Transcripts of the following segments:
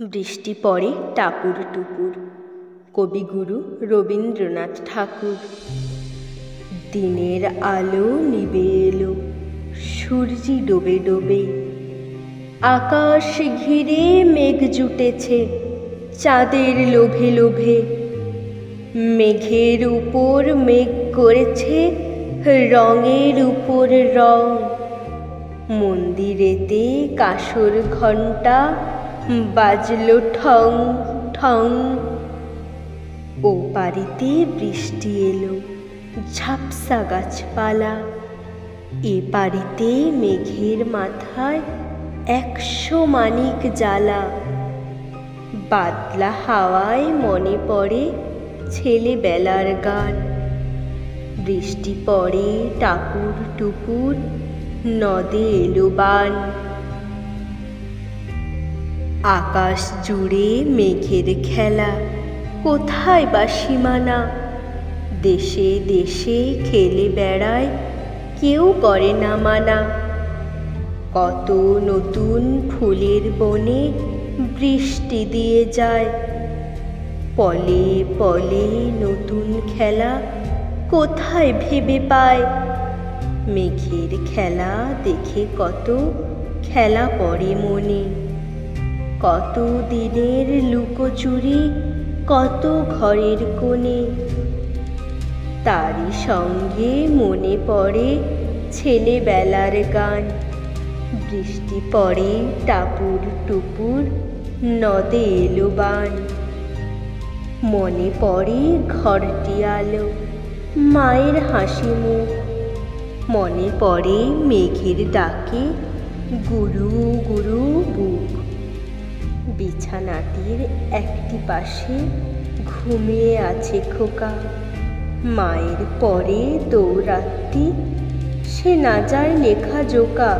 বৃষ্টি পড়ে টাপুর টুপুর। কবিগুরু রবীন্দ্রনাথ ঠাকুর। দিনের আলো নিবে এলো, সূর্যি ডোবে ডোবে। আকাশ ঘিরে মেঘ জুটেছে চাঁদের লোভে লোভে। মেঘের উপর মেঘ করেছে রঙের উপর রং। মন্দিরেতে কাঁসর ঘণ্টা বাজলো ঠং ঠং। ও পারিতে বৃষ্টি এলো, ঝাপসা গাছপালা। এ পারিতে মেঘের মাথায় 100 মানিক জ্বালা। বাদলা হাওয়ায় মনে পড়ে ছেলেবেলার গান। বৃষ্টি পড়ে টাপুর টুপুর, নদে এলো বান। আকাশ জুড়ে মেঘের খেলা, কোথায় বা সীমানা। দেশে দেশে খেলে বেড়ায়, কেউ করে না মানা। কত নতুন ফুলের বনে বৃষ্টি দিয়ে যায়। পলে পলে নতুন খেলা কোথায় ভেবে পায়। মেঘের খেলা দেখে কত খেলা পড়ে মনে। কত দিনের লুকোচুরি, কত ঘরের কোণে। তারই সঙ্গে মনে পড়ে ছেলেবেলার গান। বৃষ্টি পড়ে টাপুর টুপুর, নদে এলো বান। মনে পড়ে ঘরটি আলো, মায়ের হাসি মুখ। মনে পড়ে মেঘের ডাকে গুরু গুরু বুক। বিছানাটির একটি পাশে ঘুমিয়ে আছে খোকা। মায়ের পরে দৌরাত্রি, সে না যায় লেখা জোকা।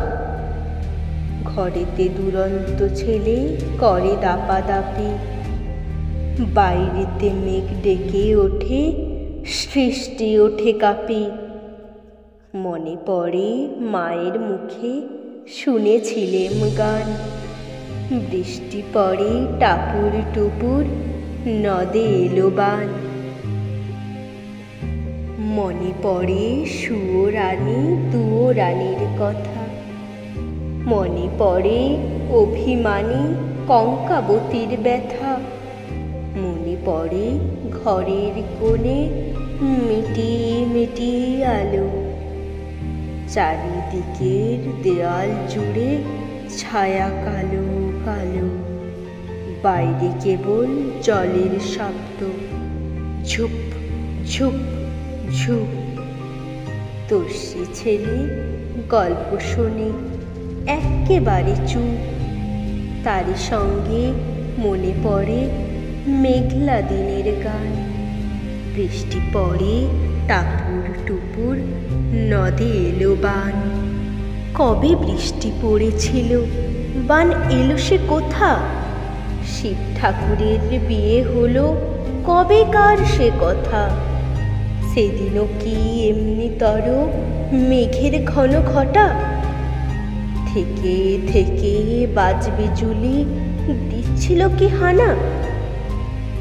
ঘরেতে দুরন্ত ছেলে করে দাপাদাপি। বাইরেতে মেঘ ডেকে ওঠে, সৃষ্টি ওঠে কাঁপি। মনে পড়ে মায়ের মুখে শুনেছিলেম গান। বৃষ্টি পড়ে টাপুর টুপুর, নদে এলো বান। মনে পড়ে সুয়ো রানী দুয়ো রানীর কথা। মনে পড়ে অভিমানী কঙ্কাবতীর ব্যথা। মনে পড়ে ঘরের কোণে মিটি মিটি আলো। চারিদিকের দেয়াল জুড়ে ছায়া কালো কালো। বাইরে কেবল জলের শব্দ, ঝুপ ঝুপ ঝুপ। তর্ষি ছেলে গল্প শোনে, এক্কেবারে চুপ। তারই সঙ্গে মনে পড়ে মেঘলা দিনের গান। বৃষ্টি পড়ে টাপুর টুপুর, নদে এলো বান। কবে বৃষ্টি পড়েছিল, বান এলো সে কোথা। শিব ঠাকুরের বিয়ে হলো, কবেকার সে কথা। সেদিনও কি এমনিতর মেঘের ঘন ঘটা। থেকে থেকে বাজবিজুলি দিচ্ছিল কি হানা।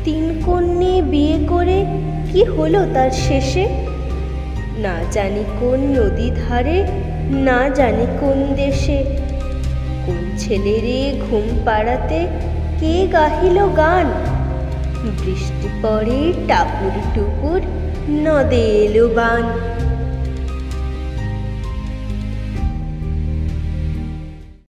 3 কন্যে বিয়ে করে কি হলো তার শেষে। না জানি কোন নদী ধারে, না জানি কোন দেশে। কোন ছেলেরে ঘুম পাড়াতে কে গাহিল গান। বৃষ্টি পড়ে টাপুর টুপুর, নদে এলো বান।